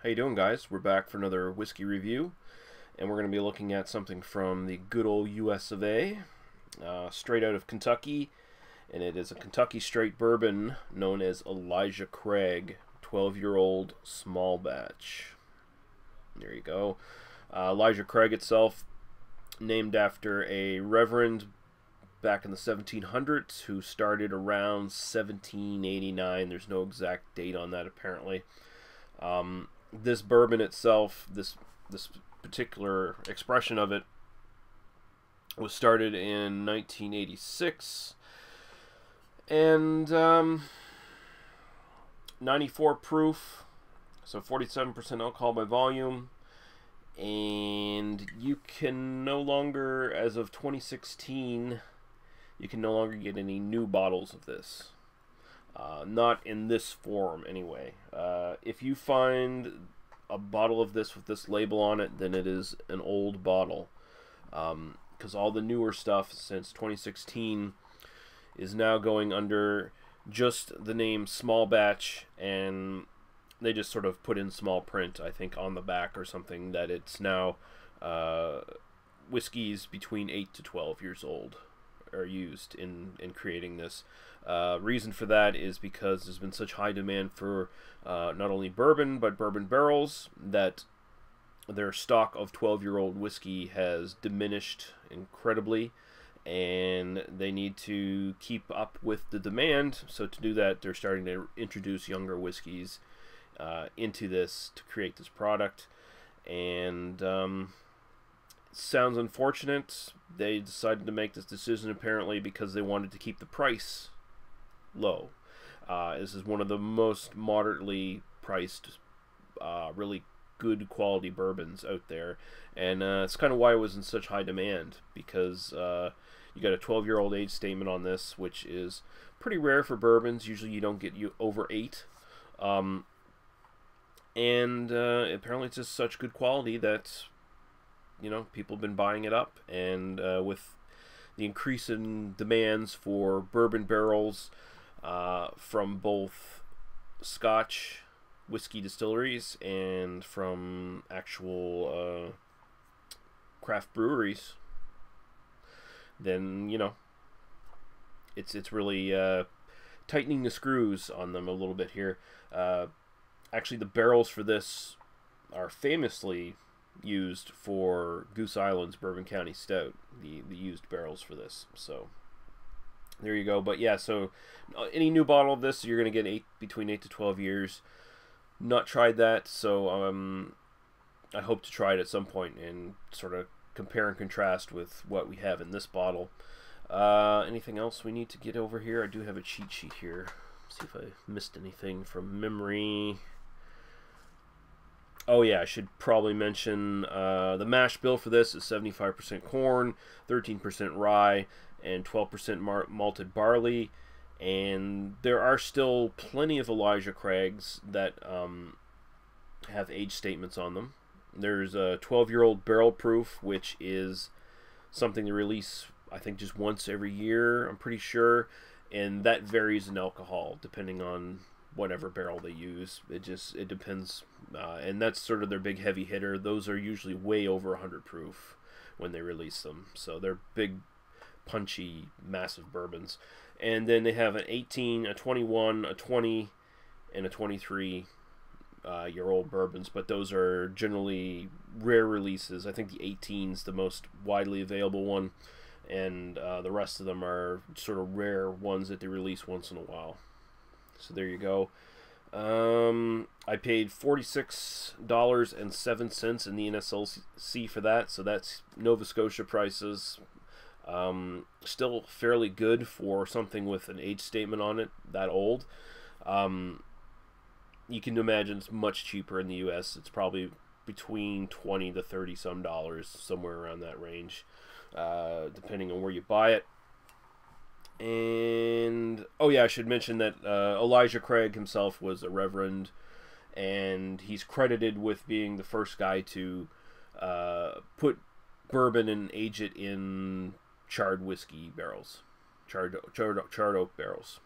How you doing, guys? We're back for another whiskey review, and we're going to be looking at something from the good old US of A, straight out of Kentucky, and it is a Kentucky straight bourbon known as Elijah Craig 12-year-old small batch. There you go. Elijah Craig itself, named after a reverend back in the 1700s who started around 1789. There's no exact date on that, apparently. This bourbon itself, this particular expression of it, was started in 1986, and 94 proof, so 47% alcohol by volume. And you can no longer, as of 2016, you can no longer get any new bottles of this. Not in this form, anyway. If you find a bottle of this with this label on it, then it is an old bottle. Because all the newer stuff since 2016 is now going under just the name small batch, and they just sort of put in small print, I think, on the back or something, that it's now whiskeys between 8 to 12 years old are used in creating this. Reason for that is because there's been such high demand for not only bourbon, but bourbon barrels, that their stock of 12-year-old whiskey has diminished incredibly, and they need to keep up with the demand. So to do that, they're starting to introduce younger whiskeys into this to create this product. And sounds unfortunate. They decided to make this decision apparently because they wanted to keep the price low. This is one of the most moderately priced, really good quality bourbons out there, and it's kind of why it was in such high demand, because you got a 12-year-old age statement on this, which is pretty rare for bourbons. Usually you don't get over 8. And apparently it's just such good quality that, you know, people have been buying it up. And with the increase in demands for bourbon barrels from both Scotch whiskey distilleries and from actual craft breweries, then, you know, it's really tightening the screws on them a little bit here. Actually, the barrels for this are famously used for Goose Island's Bourbon County Stout, the used barrels for this. So there you go. But yeah, so any new bottle of this, you're going to get between 8 to 12 years. Not tried that, so I hope to try it at some point and sort of compare and contrast with what we have in this bottle. Anything else we need to get over here? I do have a cheat sheet here. See if I missed anything from memory. Oh yeah, I should probably mention the mash bill for this is 75% corn, 13% rye, and 12% malted barley. And there are still plenty of Elijah Craigs that have age statements on them. There's a 12-year-old barrel proof, which is something they release, I think, just once every year, I'm pretty sure. And that varies in alcohol depending on whatever barrel they use. It depends, and that's sort of their big heavy hitter. Those are usually way over 100 proof when they release them, so they're big, punchy, massive bourbons. And then they have an 18, a 21, a 20, and a 23 year old bourbons, but those are generally rare releases. I think the 18 is the most widely available one, and the rest of them are sort of rare ones that they release once in a while. So there you go. I paid $46.07 in the NSLC for that, so that's Nova Scotia prices. Still fairly good for something with an age statement on it that old. You can imagine it's much cheaper in the US. It's probably between 20 to 30 some dollars, somewhere around that range, depending on where you buy it. And oh yeah, I should mention that Elijah Craig himself was a reverend, and he's credited with being the first guy to put bourbon and age it in charred whiskey barrels, charred oak barrels.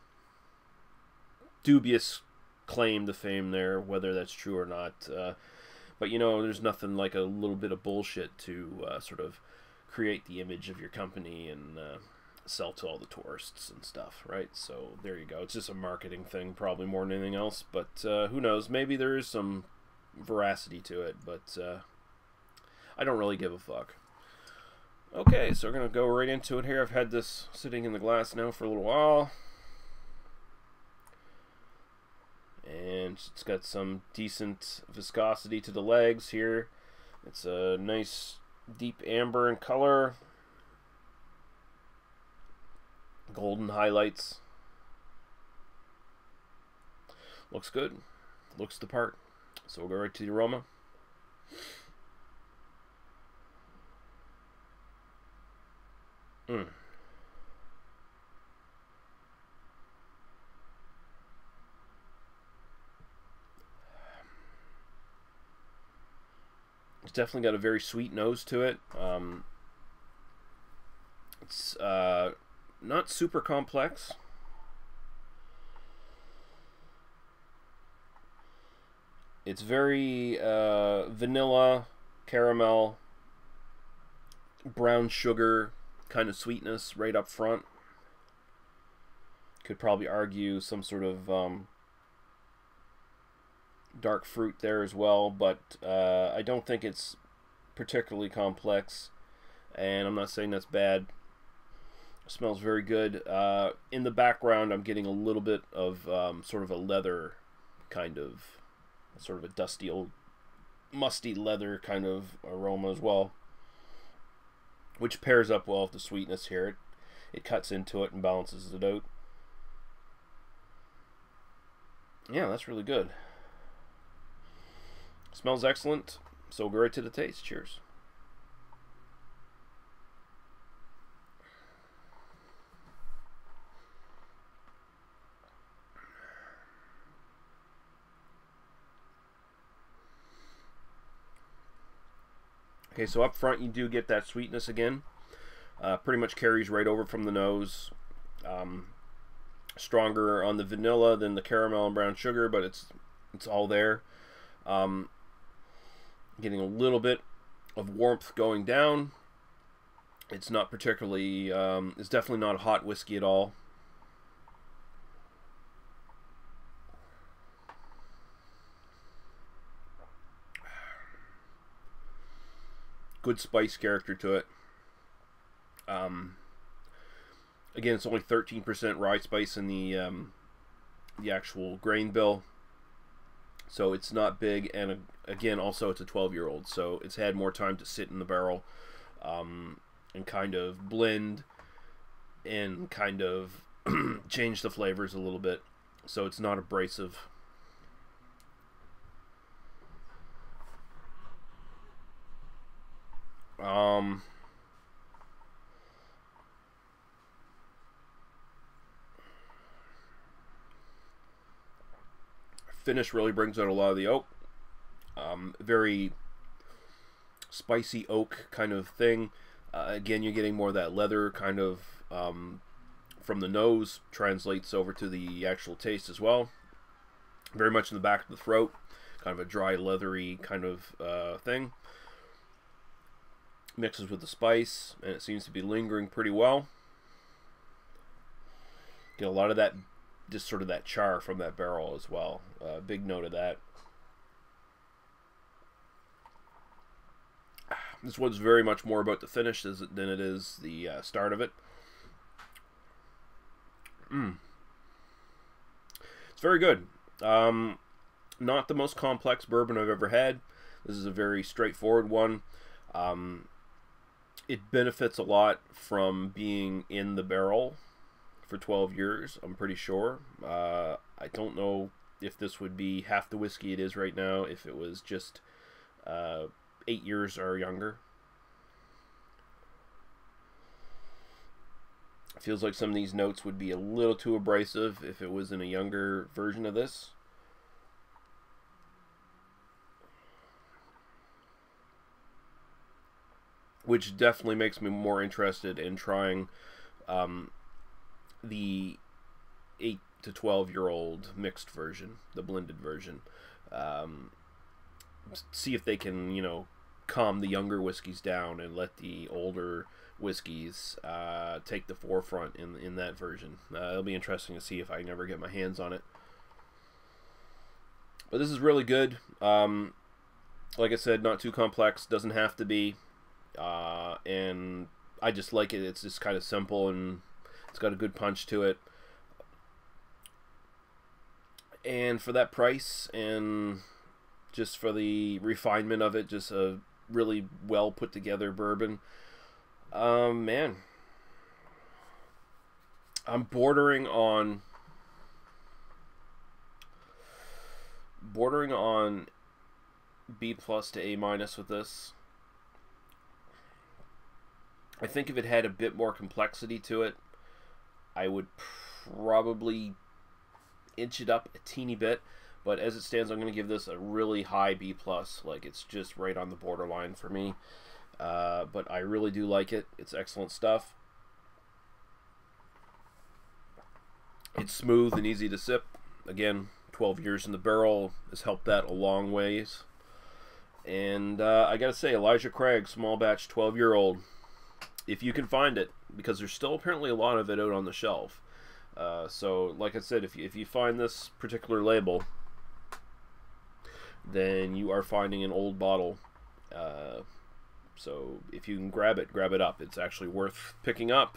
Dubious claim the fame there, whether that's true or not. But you know, there's nothing like a little bit of bullshit to sort of create the image of your company and sell to all the tourists and stuff, right? So there you go. It's just a marketing thing, probably more than anything else. But who knows? Maybe there is some veracity to it, but I don't really give a fuck. Okay, so we're going to go right into it here. I've had this sitting in the glass now for a little while. And it's got some decent viscosity to the legs here. It's a nice deep amber in color. Golden highlights. Looks good. Looks the part. So we'll go right to the aroma. It's definitely got a very sweet nose to it. It's not super complex. It's very vanilla, caramel, brown sugar kind of sweetness right up front. Could probably argue some sort of dark fruit there as well, but I don't think it's particularly complex, and I'm not saying that's bad. It smells very good. In the background, I'm getting a little bit of sort of a leather kind of, sort of a dusty old musty leather kind of aroma as well, which pairs up well with the sweetness here. It cuts into it and balances it out. Yeah, that's really good. Smells excellent, so we'll go right to the taste. Cheers. Okay, so up front you do get that sweetness again. Pretty much carries right over from the nose. Stronger on the vanilla than the caramel and brown sugar, but it's all there. Getting a little bit of warmth going down. It's not particularly, it's definitely not a hot whiskey at all. Good spice character to it. Again, it's only 13% rye spice in the actual grain bill, so it's not big. And again, also it's a 12-year-old, so it's had more time to sit in the barrel and kind of blend and kind of change the flavors a little bit. So it's not abrasive. Finish really brings out a lot of the oak. Very spicy oak kind of thing. Again, you're getting more of that leather kind of from the nose, translates over to the actual taste as well. Very much in the back of the throat, kind of a dry, leathery kind of thing. Mixes with the spice, and it seems to be lingering pretty well. Get a lot of that, just sort of that char from that barrel as well. Big note of that. This one's very much more about the finish than it is the start of it. It's very good. Not the most complex bourbon I've ever had. This is a very straightforward one. It benefits a lot from being in the barrel for 12 years, I'm pretty sure. I don't know if this would be half the whiskey it is right now if it was just 8 years or younger. It feels like some of these notes would be a little too abrasive if it was in a younger version of this. Which definitely makes me more interested in trying the to 12-year-old mixed version, the blended version. See if they can, you know, calm the younger whiskeys down and let the older whiskeys take the forefront in that version. It'll be interesting to see if I can ever get my hands on it. But this is really good. Like I said, not too complex. Doesn't have to be. And I just like it. It's just kind of simple, and it's got a good punch to it. And for that price, and just for the refinement of it, just a really well put together bourbon. Man, I'm bordering on B+ to A- with this. I think if it had a bit more complexity to it, I would probably inch it up a teeny bit. But as it stands, I'm going to give this a really high B+. Like, it's just right on the borderline for me. But I really do like it. It's excellent stuff. It's smooth and easy to sip. Again, 12 years in the barrel has helped that a long ways. And I gotta say, Elijah Craig, small batch, 12-year-old, if you can find it, because there's still apparently a lot of it out on the shelf. So, like I said, if you find this particular label, then you are finding an old bottle. So if you can grab it up. It's actually worth picking up,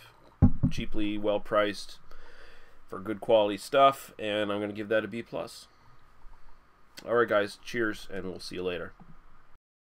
cheaply, well priced, for good quality stuff, and I'm going to give that a B+. Alright guys, cheers, and we'll see you later.